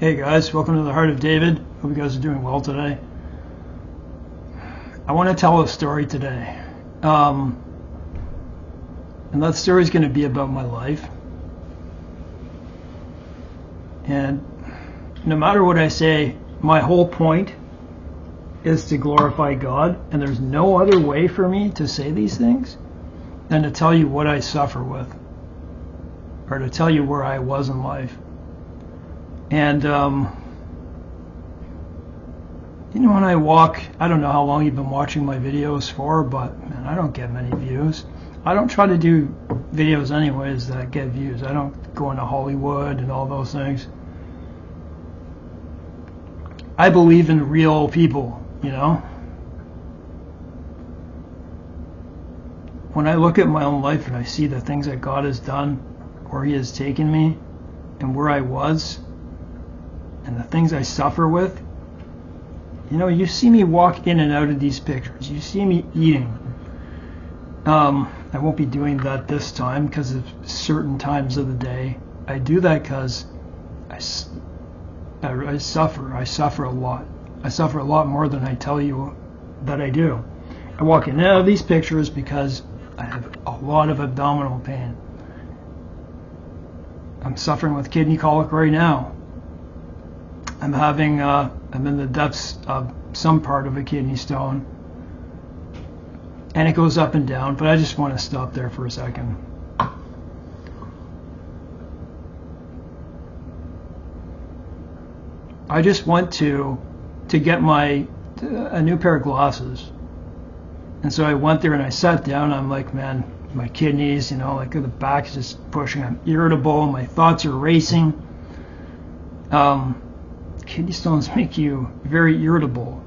Hey guys, welcome to the Heart of David. Hope you guys are doing well today. I want to tell a story today. And that story is going to be about my life. And no matter what I say, my whole point is to glorify God. And there's no other way for me to say these things than to tell you what I suffer with, or to tell you where I was in life. And, when I walk, I don't know how long you've been watching my videos for, but man, I don't get many views. I don't try to do videos anyways that get views. I don't go into Hollywood and all those things. I believe in real people, When I look at my own life and I see the things that God has done, where He has taken me, and where I was, and the things I suffer with, you see me walk in and out of these pictures. You see me eating. I won't be doing that this time because of certain times of the day. I do that because I suffer. I suffer a lot. I suffer a lot more than I tell you that I do. I walk in and out of these pictures because I have a lot of abdominal pain. I'm suffering with kidney colic right now. I'm in the depths of some part of a kidney stone, and it goes up and down, but I just want to stop there for a second. I just went to get a new pair of glasses, and so I went there and I sat down. I'm like, man, my kidneys, like the back is just pushing. I'm irritable. My thoughts are racing. Kidney stones make you very irritable.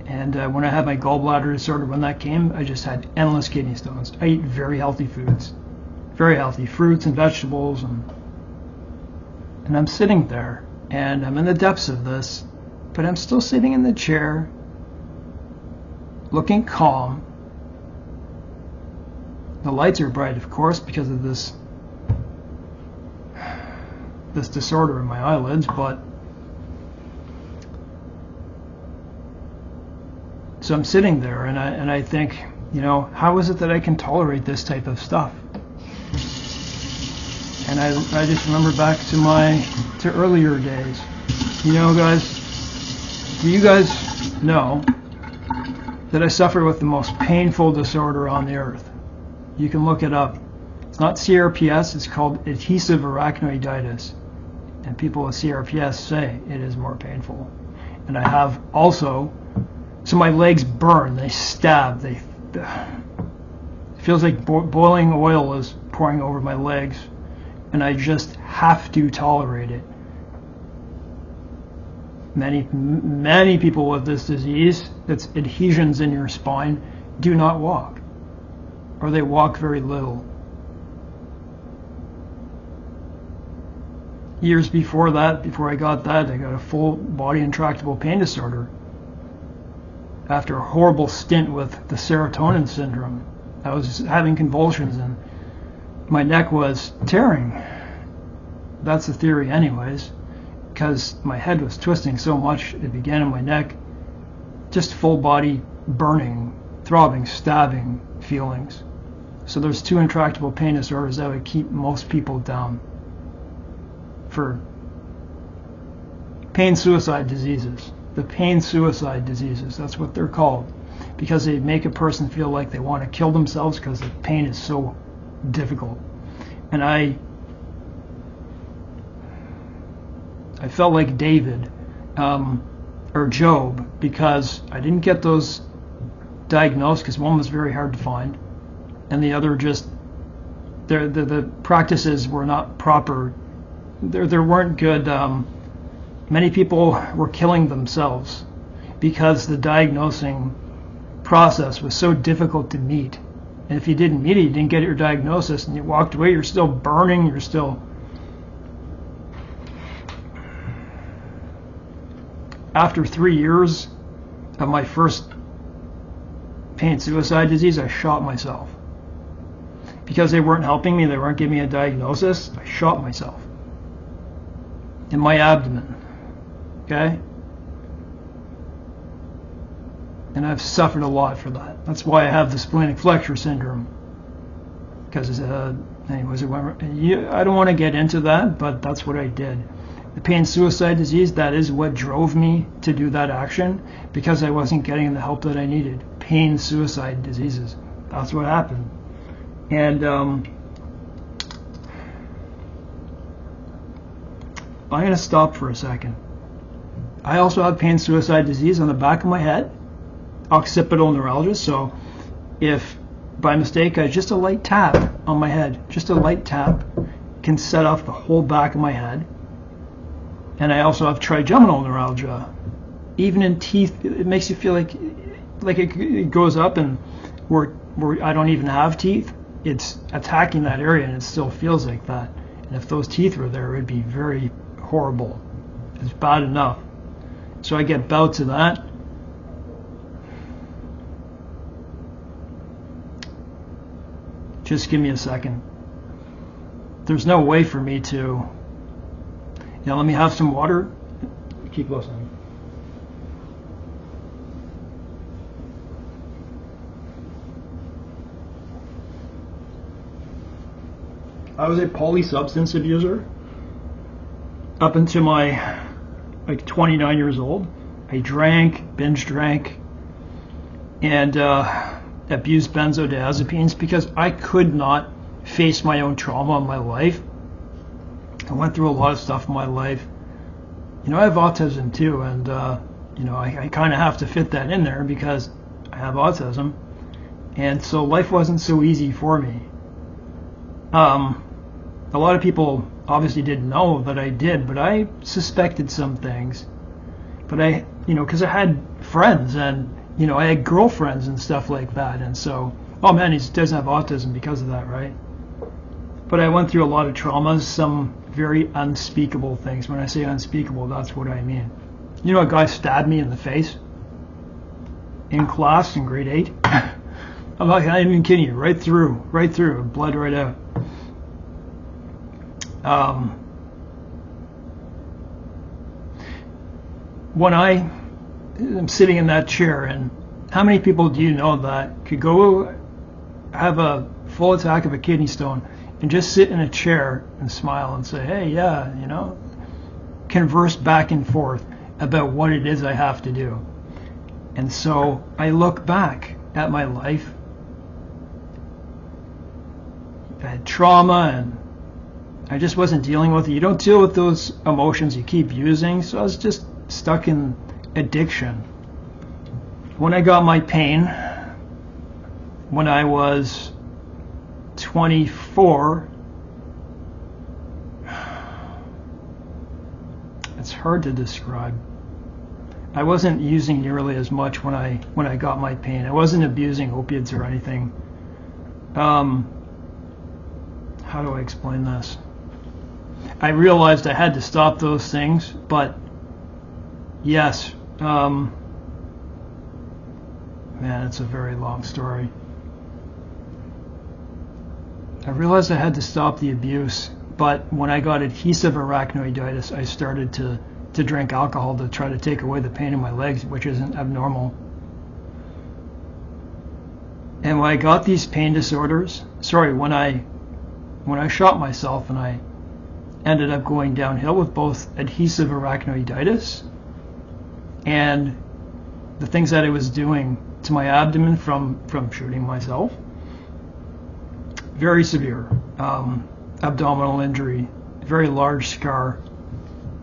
And when I had my gallbladder disorder, when that came, I just had endless kidney stones. I eat very healthy foods, very healthy fruits and vegetables, and I'm sitting there, and I'm in the depths of this, but I'm still sitting in the chair, looking calm. The lights are bright, of course, because of this disorder in my eyelids, but so I'm sitting there and I think, how is it that I can tolerate this type of stuff? And I just remember back to earlier days. Guys, do you guys know that I suffer with the most painful disorder on the earth? You can look it up. It's not CRPS, it's called adhesive arachnoiditis. And people with CRPS say it is more painful. And I have also, so my legs burn, they stab, it feels like boiling oil is pouring over my legs, and I just have to tolerate it. Many people with this disease, that's adhesions in your spine, do not walk, or they walk very little. Years before I got that, I got a full body intractable pain disorder. After a horrible stint with the serotonin syndrome, I was having convulsions and my neck was tearing. That's the theory anyways, because my head was twisting so much, it began in my neck. Just full body burning, throbbing, stabbing feelings. So there's two intractable pain disorders that would keep most people down for pain-suicide diseases. The pain-suicide diseases, that's what they're called, because they make a person feel like they want to kill themselves because the pain is so difficult. And I felt like David or Job, because I didn't get those diagnosed, because one was very hard to find, and the other just, the practices were not proper. There weren't good. Many people were killing themselves because the diagnosing process was so difficult to meet. And if you didn't meet it, you didn't get your diagnosis, and you walked away, you're still burning, you're still... After 3 years of my first pain-suicide disease, I shot myself. Because they weren't helping me, they weren't giving me a diagnosis, I shot myself. in my abdomen. Okay? And I've suffered a lot for that. That's why I have the splenic flexure syndrome. Because, anyways, I don't want to get into that, but that's what I did. The pain suicide disease, that is what drove me to do that action, because I wasn't getting the help that I needed. Pain suicide diseases. That's what happened. And I'm going to stop for a second. I also have pain suicide disease on the back of my head, occipital neuralgia. So if by mistake I just a light tap on my head, just a light tap can set off the whole back of my head. And I also have trigeminal neuralgia. Even in teeth, it makes you feel like it goes up, and where I don't even have teeth, it's attacking that area, and it still feels like that. And if those teeth were there, it would be very horrible. It's bad enough. So I get bouts of that. Just give me a second. There's no way for me to... Yeah, let me have some water. Keep listening. I was a polysubstance abuser up until my 29 years old. I drank, binge drank, and abused benzodiazepines because I could not face my own trauma in my life. I went through a lot of stuff in my life. You know, I have autism too, and you know, I kind of have to fit that in there because I have autism, and so life wasn't so easy for me. A lot of people obviously didn't know that I did, but I suspected some things. But I, you know, because I had friends and, you know, I had girlfriends and stuff like that, and so, oh man, he doesn't have autism because of that, right? But I went through a lot of traumas, some very unspeakable things. When I say unspeakable, that's what I mean. You know, a guy stabbed me in the face in class in grade 8. I'm not even kidding you, right through, blood right out. When I am sitting in that chair, and how many people do you know that could go have a full attack of a kidney stone and just sit in a chair and smile and say, hey, yeah, you know, converse back and forth about what it is I have to do. And so I look back at my life. I had trauma and I just wasn't dealing with it. You don't deal with those emotions, you keep using. So I was just stuck in addiction. When I got my pain, when I was 24, it's hard to describe. I wasn't using nearly as much when I got my pain. I wasn't abusing opiates or anything. How do I explain this? I realized I had to stop those things, but yes, man, it's a very long story. I realized I had to stop the abuse, but when I got adhesive arachnoiditis, I started to drink alcohol to try to take away the pain in my legs, which isn't abnormal. And when I got these pain disorders, when I shot myself and I ended up going downhill with both adhesive arachnoiditis and the things that I was doing to my abdomen from shooting myself. Very severe abdominal injury, very large scar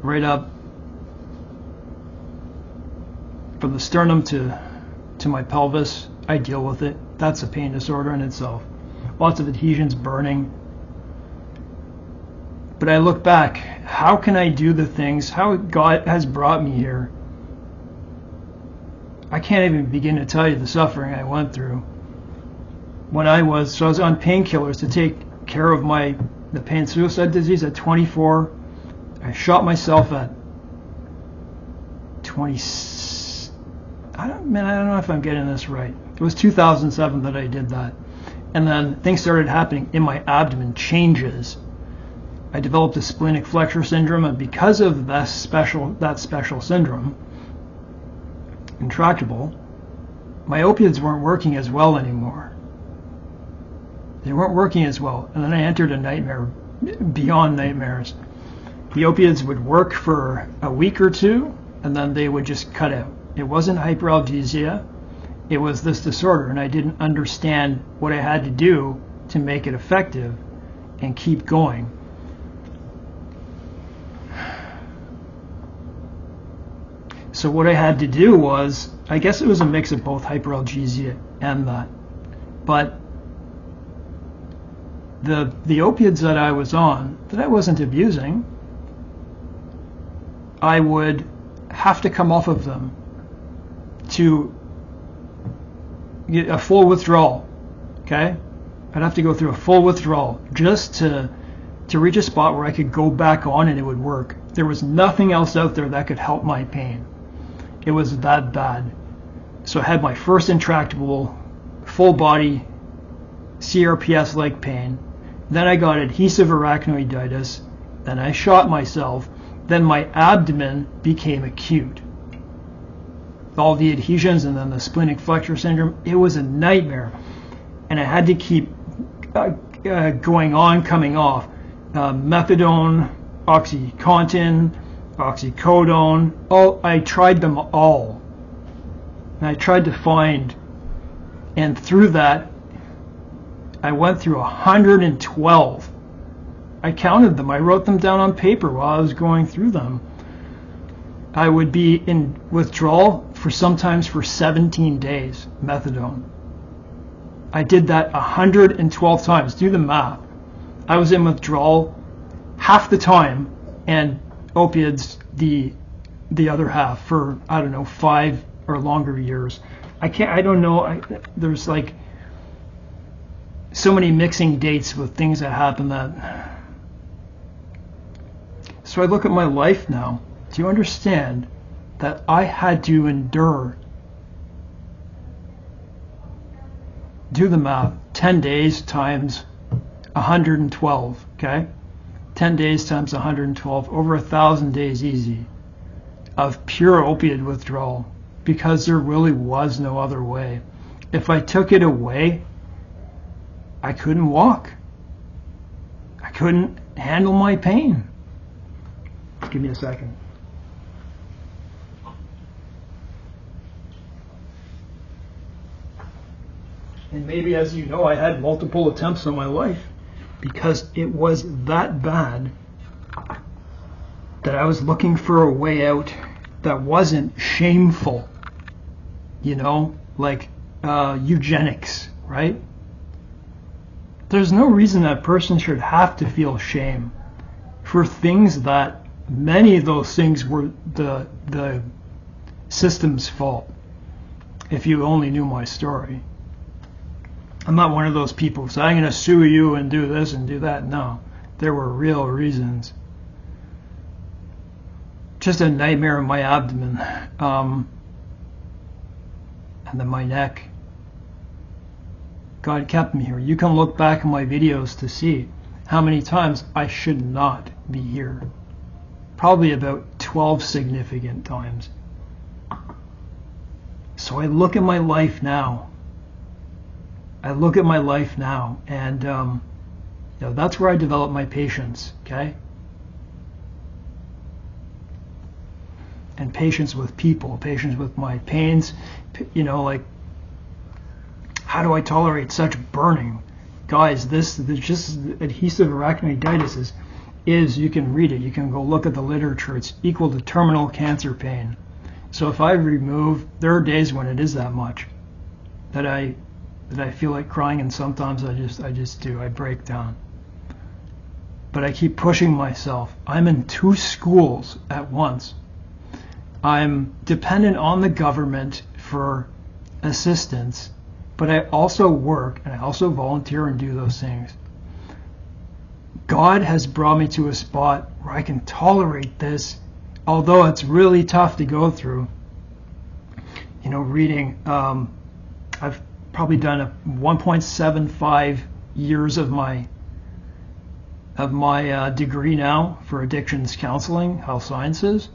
right up from the sternum to my pelvis. I deal with it. That's a pain disorder in itself. Lots of adhesions, burning. But I look back, how can I do the things, how God has brought me here? I can't even begin to tell you the suffering I went through. When I was on painkillers to take care of the pain suicide disease at 24. I shot myself at 20. I don't know if I'm getting this right. It was 2007 that I did that. And then things started happening in my abdomen, changes. I developed a splenic flexure syndrome, and because of that special syndrome, intractable, my opiates weren't working as well anymore. They weren't working as well, and then I entered a nightmare beyond nightmares. The opiates would work for a week or two, and then they would just cut out. It wasn't hyperalgesia, it was this disorder, and I didn't understand what I had to do to make it effective and keep going. So what I had to do was, I guess it was a mix of both hyperalgesia and that. But the opiates that I was on, that I wasn't abusing, I would have to come off of them to get a full withdrawal, okay? I'd have to go through a full withdrawal just to reach a spot where I could go back on and it would work. There was nothing else out there that could help my pain. It was that bad. So I had my first intractable, full body CRPS-like pain. Then I got adhesive arachnoiditis. Then I shot myself. Then my abdomen became acute. All the adhesions and then the splenic flexure syndrome. It was a nightmare. And I had to keep going on, coming off. Methadone, OxyContin, oxycodone, I tried them all. And I tried to find, and through that, I went through 112. I counted them. I wrote them down on paper while I was going through them. I would be in withdrawal sometimes for 17 days, methadone. I did that 112 times. Do the math. I was in withdrawal half the time, and opiates the other half for, I don't know, 5 or longer years. I don't know, there's like so many mixing dates with things that happen that. So I look at my life now. Do you understand that I had to endure? Do the math. 10 days times 112, okay? 10 days times 112, over 1,000 days easy of pure opiate withdrawal, because there really was no other way. If I took it away, I couldn't walk. I couldn't handle my pain. Give me a second. And maybe, as you know, I had multiple attempts on my life, because it was that bad that I was looking for a way out that wasn't shameful, you know, like eugenics, right? There's no reason that person should have to feel shame for things that many of those things were the system's fault. If you only knew my story. I'm not one of those people who say, I'm going to sue you and do this and do that. No, there were real reasons. Just a nightmare in my abdomen, and then my neck. God kept me here. You can look back at my videos to see how many times I should not be here. Probably about 12 significant times. So I look at my life now. And you know, that's where I develop my patience, okay? And patience with people, patience with my pains, you know, like, how do I tolerate such burning? Guys, this just adhesive arachnoiditis is, you can read it, you can go look at the literature, it's equal to terminal cancer pain. So if I remove, there are days when it is that much, that I feel like crying, and sometimes I just do. I break down. But I keep pushing myself. I'm in 2 schools at once. I'm dependent on the government for assistance, but I also work and I also volunteer and do those things. God has brought me to a spot where I can tolerate this, although it's really tough to go through. You know, reading, I've probably done 1.75 years of my of my degree now for addictions counseling, health sciences,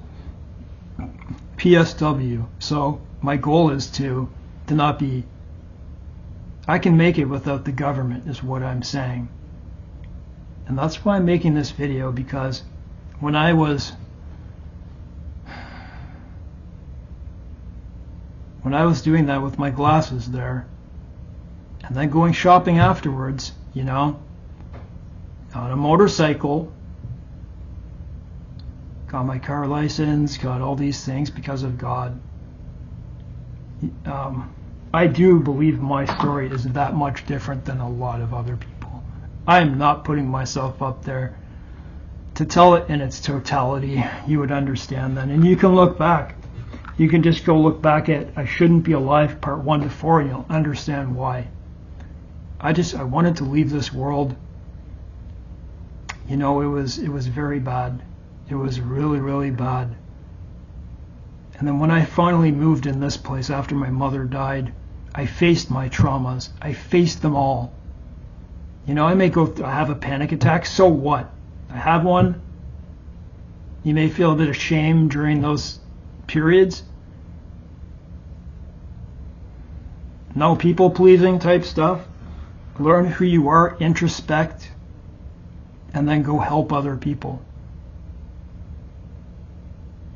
PSW. So my goal is to not be, I can make it without the government is what I'm saying. And that's why I'm making this video, because when I was doing that with my glasses there, and then going shopping afterwards, you know, on a motorcycle, got my car license, got all these things because of God. I do believe my story is that much different than a lot of other people. I am not putting myself up there to tell it in its totality. You would understand that. And you can look back. You can just go look back at I Shouldn't Be Alive part 1 to 4 and you'll understand why. I wanted to leave this world. You know, it was very bad. It was really, really bad. And then when I finally moved in this place after my mother died, I faced my traumas. I faced them all. You know, I have a panic attack. So what? I have one. You may feel a bit of shame during those periods. No people pleasing type stuff. Learn who you are, introspect, and then go help other people.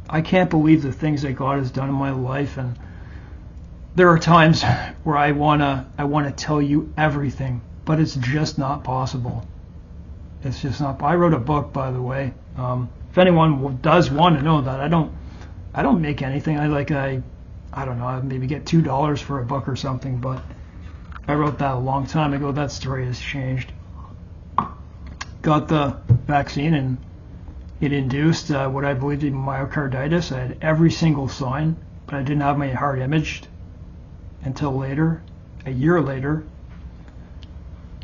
I can't believe the things that God has done in my life, and there are times where I wanna tell you everything, but it's just not possible. It's just not. I wrote a book, by the way. If anyone does want to know that, I don't make anything. I don't know. I maybe get $2 for a book or something, but I wrote that a long time ago. That story has changed. Got the vaccine and it induced what I believed to be myocarditis. I had every single sign, but I didn't have my heart imaged until later, a year later.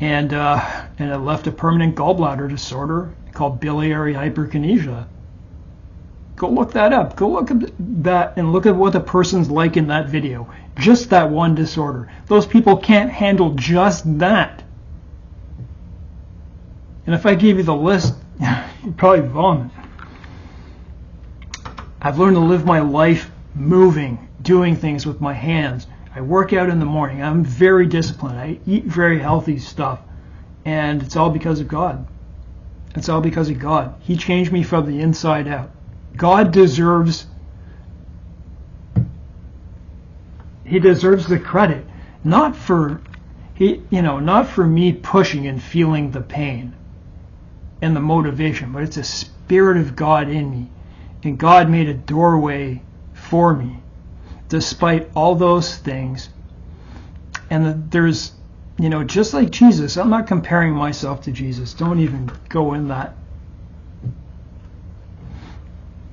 And it left a permanent gallbladder disorder called biliary hyperkinesia. Go look that up. Go look at that and look at what the person's like in that video. Just that one disorder. Those people can't handle just that. And if I gave you the list, you'd probably vomit. I've learned to live my life moving, doing things with my hands. I work out in the morning. I'm very disciplined. I eat very healthy stuff. And it's all because of God. It's all because of God. He changed me from the inside out. God deserves the credit, not for me pushing and feeling the pain and the motivation, but it's a spirit of God in me, and God made a doorway for me despite all those things. And there's, just like Jesus, I'm not comparing myself to Jesus. Don't even go in that.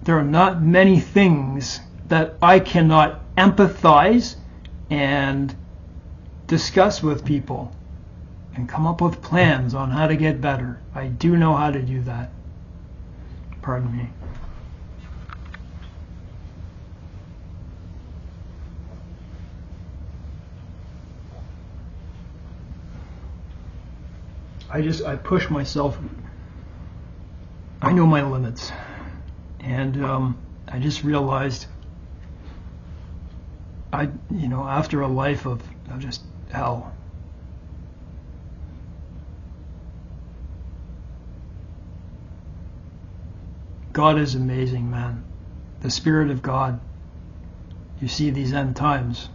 There are not many things that I cannot empathize and discuss with people and come up with plans on how to get better. I do know how to do that. Pardon me. I push myself. I know my limits. And I just realized, after a life of just hell, God is amazing, man. The Spirit of God. You see these end times.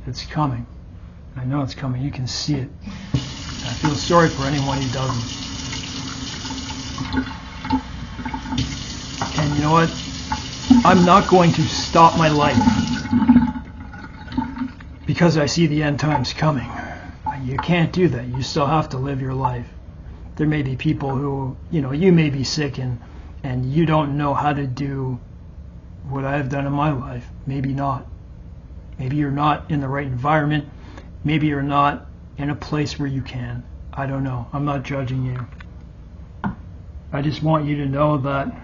It's coming. I know it's coming. You can see it. I feel sorry for anyone who doesn't. And you know what? I'm not going to stop my life because I see the end times coming. You can't do that. You still have to live your life. There may be people who, you may be sick and you don't know how to do what I've done in my life. Maybe not. Maybe you're not in the right environment. Maybe you're not in a place where you can. I don't know. I'm not judging you. I just want you to know that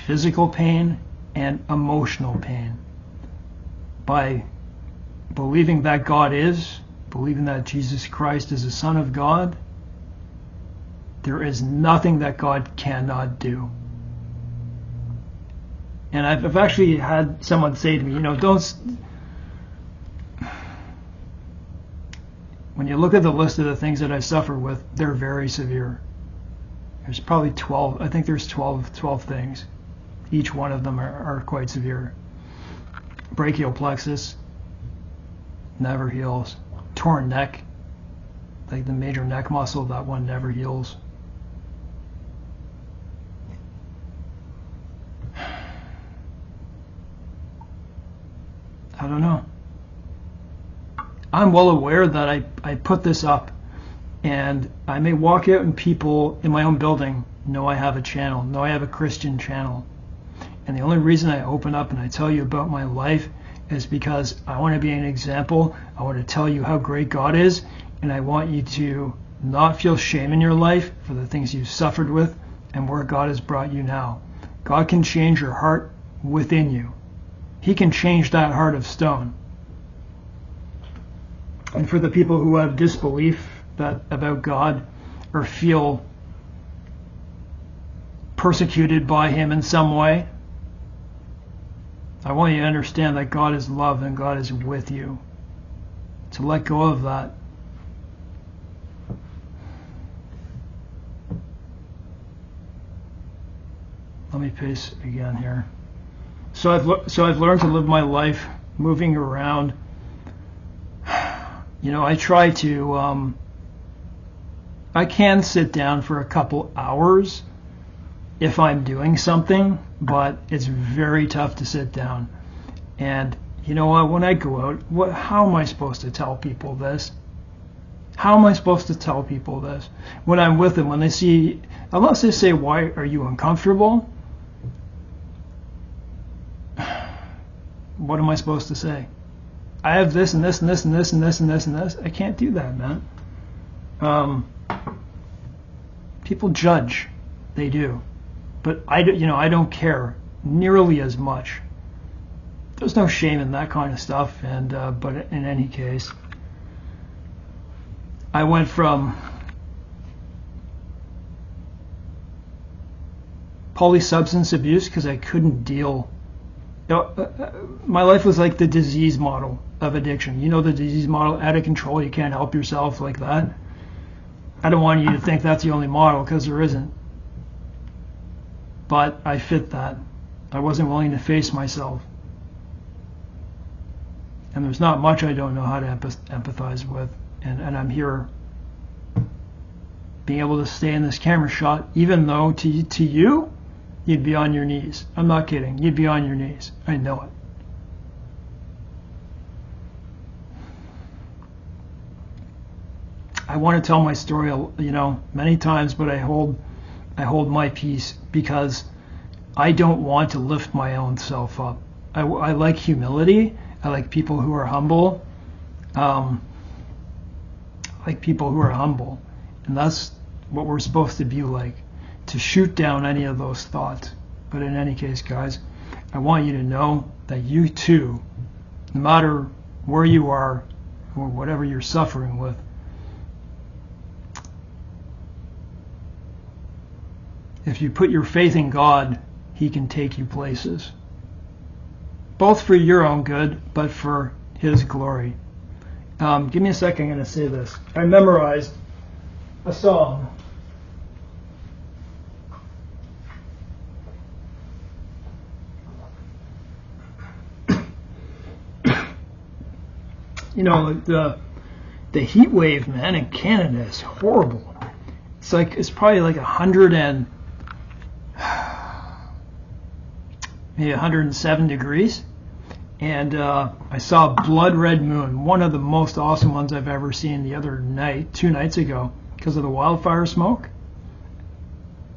physical pain and emotional pain, by believing that God is, believing that Jesus Christ is the Son of God, There is nothing that God cannot do. And I've actually had someone say to me, when you look at the list of the things that I suffer with, they're very severe. There's probably 12, I think there's 12 things. Each one of them are quite severe. Brachial plexus, never heals. Torn neck, like the major neck muscle, that one never heals. I don't know. I'm well aware that I put this up, and I may walk out and people in my own building know I have a channel, know I have a Christian channel. And the only reason I open up and I tell you about my life is because I want to be an example. I want to tell you how great God is, and I want you to not feel shame in your life for the things you've suffered with and where God has brought you now. God can change your heart within you. He can change that heart of stone. And for the people who have disbelief about God or feel persecuted by him in some way, I want you to understand that God is love and God is with you. To let go of that. Let me pace again here. So I've learned to live my life moving around. I try to, I can sit down for a couple hours if I'm doing something, but it's very tough to sit down. And you know what, when I go out, how am I supposed to tell people this? How am I supposed to tell people this? When I'm with them, when they see, unless they say, why are you uncomfortable? What am I supposed to say? I have this and this and this and this and this and this and this. I can't do that, man. People judge. They do. But I don't care nearly as much. There's no shame in that kind of stuff. And but in any case, I went from polysubstance abuse because I couldn't deal. My life was like the disease model of addiction. The disease model, out of control, you can't help yourself, like that. I don't want you to think that's the only model, because there isn't. But I fit that. I wasn't willing to face myself. And there's not much I don't know how to empathize with. And I'm here being able to stay in this camera shot, even though to you, you'd be on your knees. I'm not kidding. You'd be on your knees. I know it. I want to tell my story, many times, but I hold my peace because I don't want to lift my own self up. I like humility. I like people who are humble. And that's what we're supposed to be like, to shoot down any of those thoughts. But in any case, guys, I want you to know that you too, no matter where you are or whatever you're suffering with, if you put your faith in God, He can take you places. Both for your own good, but for His glory. Give me a second, I'm going to say this. I memorized a song. The heat wave, man, in Canada is horrible. It's probably like 107 degrees. And I saw a blood red moon, one of the most awesome ones I've ever seen the other night, 2 nights ago, because of the wildfire smoke.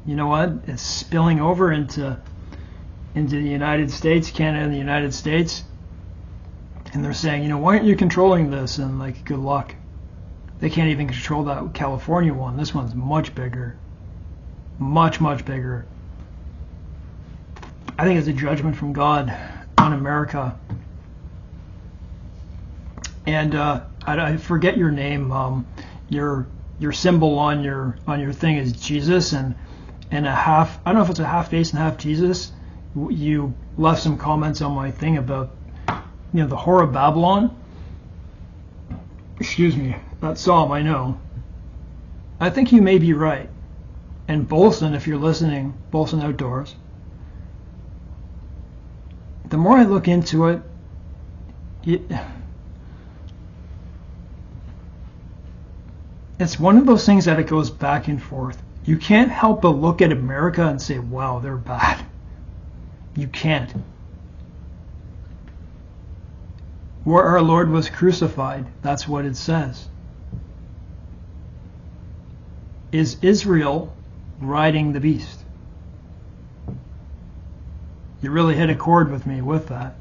You know what? It's spilling over into the United States, Canada and the United States. And they're saying, why aren't you controlling this? And like, good luck. They can't even control that California one. This one's much bigger. Much, much bigger. I think it's a judgment from God on America. And I forget your name. You're your symbol on your thing is Jesus and a half, I don't know if it's a half face and half Jesus. You left some comments on my thing about, you know, the whore of Babylon. Excuse me, that psalm, I know. I think you may be right. And Bolson, if you're listening, Bolson Outdoors, the more I look into it, it's one of those things that it goes back and forth. You can't help but look at America and say, wow, they're bad. You can't. Where our Lord was crucified, that's what it says. Is Israel riding the beast? You really hit a chord with me with that.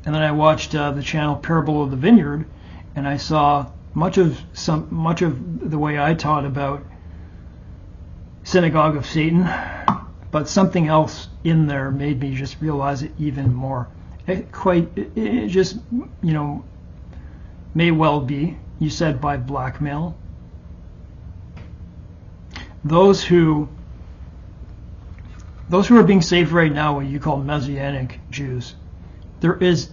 And then I watched the channel Parable of the Vineyard, and I saw much of the way I taught about Synagogue of Satan, but something else in there made me just realize it even more. It just, you know, may well be. You said by blackmail. Those who are being saved right now, what you call Messianic Jews, there's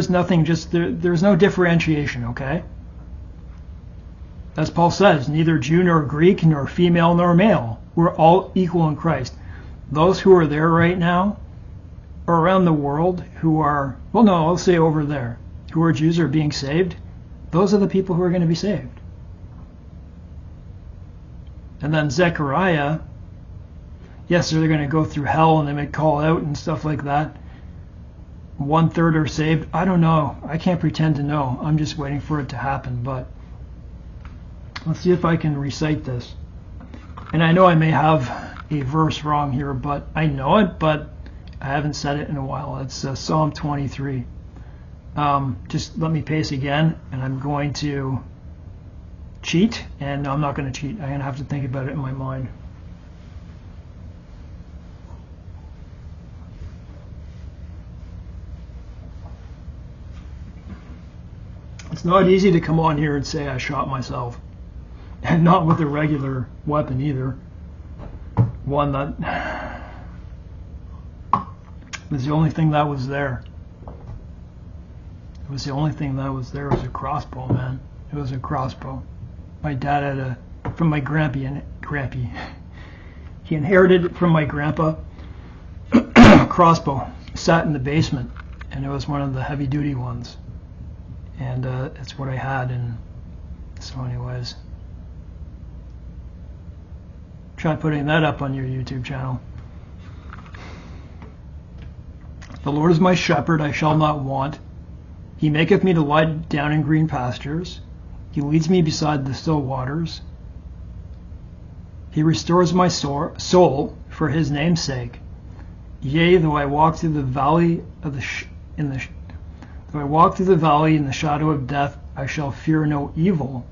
nothing, there's no differentiation, okay? As Paul says, neither Jew nor Greek nor female nor male. We're all equal in Christ. Those who are there right now, or around the world, who are, well, no, I'll say over there, who are Jews are being saved, those are the people who are going to be saved. And then Zechariah, yes, they're going to go through hell and they may call out and stuff like that. 1/3 are saved. I don't know. I can't pretend to know. I'm just waiting for it to happen. But let's see if I can recite this. And I know I may have a verse wrong here, but I know it, but I haven't said it in a while. It's Psalm 23. Just let me pace again, and I'm going to cheat, and I'm not going to cheat. I'm going to have to think about it in my mind. It's not easy to come on here and say I shot myself, and not with a regular weapon either. One that was the only thing that was there. It was the only thing that was there. It was a crossbow, man. It was a crossbow. My dad had from my grampy. He inherited it from my grandpa. Crossbow. Sat in the basement, and it was one of the heavy-duty ones. And it's what I had, and so anyways. Try putting that up on your YouTube channel. The Lord is my shepherd, I shall not want. He maketh me to lie down in green pastures. He leads me beside the still waters. He restores my soul for his name's sake. Yea, though I walk through the valley of though I walk through the valley in the shadow of death, I shall fear no evil.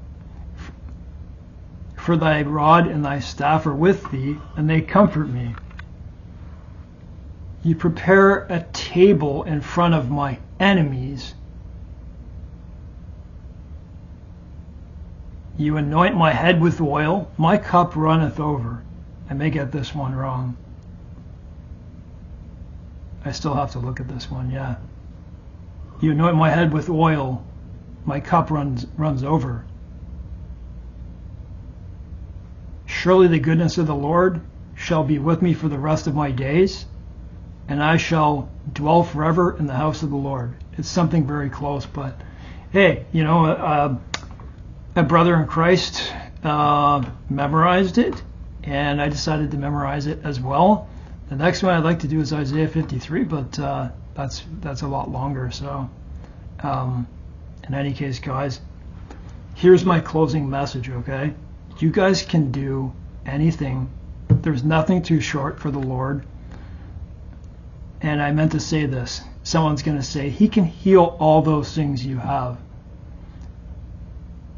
For thy rod and thy staff are with thee, and they comfort me. You prepare a table in front of my enemies. You anoint my head with oil, my cup runneth over. I may get this one wrong. I still have to look at this one, yeah. You anoint my head with oil, my cup runs over. Surely the goodness of the Lord shall be with me for the rest of my days, and I shall dwell forever in the house of the Lord. It's something very close, but hey, you know, a brother in Christ memorized it, and I decided to memorize it as well. The next one I'd like to do is Isaiah 53, but that's a lot longer. So in any case, guys, here's my closing message, okay? You guys can do anything. There's nothing too short for the Lord. And I meant to say this. Someone's going to say, he can heal all those things you have.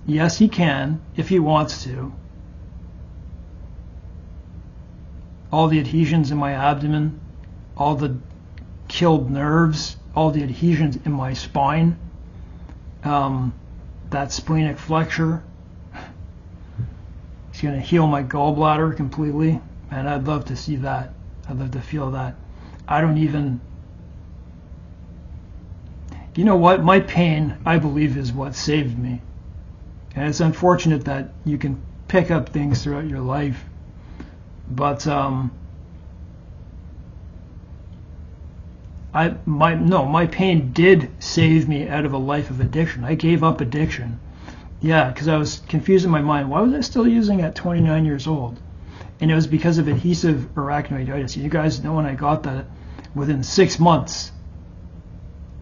Yes, he can, if he wants to. All the adhesions in my abdomen, all the killed nerves, all the adhesions in my spine, that splenic flexure, going to heal my gallbladder completely, and I'd love to see that. I'd love to feel that. I don't even... You know what? My pain, I believe, is what saved me. And it's unfortunate that you can pick up things throughout your life, but my pain did save me out of a life of addiction. I gave up addiction. Yeah, because I was confused in my mind. Why was I still using at 29 years old? And it was because of adhesive arachnoiditis. You guys know when I got that, within 6 months,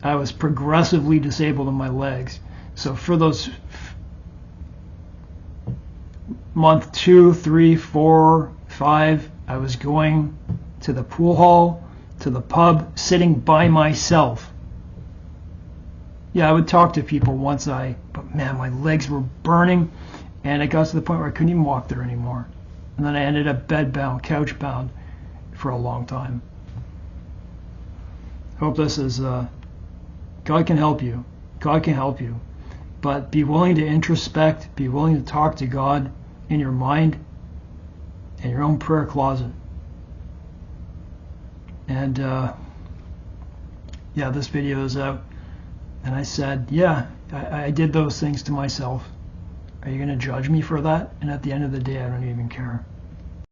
I was progressively disabled in my legs. So for those month 2, 3, 4, 5, I was going to the pool hall, to the pub, sitting by myself. Yeah, I would talk to people but man, my legs were burning, and it got to the point where I couldn't even walk there anymore. And then I ended up bed-bound, couch-bound for a long time. Hope this is, God can help you. God can help you. But be willing to introspect, be willing to talk to God in your mind, in your own prayer closet. And yeah, this video is out. And I said, yeah, I did those things to myself. Are you going to judge me for that? And at the end of the day, I don't even care.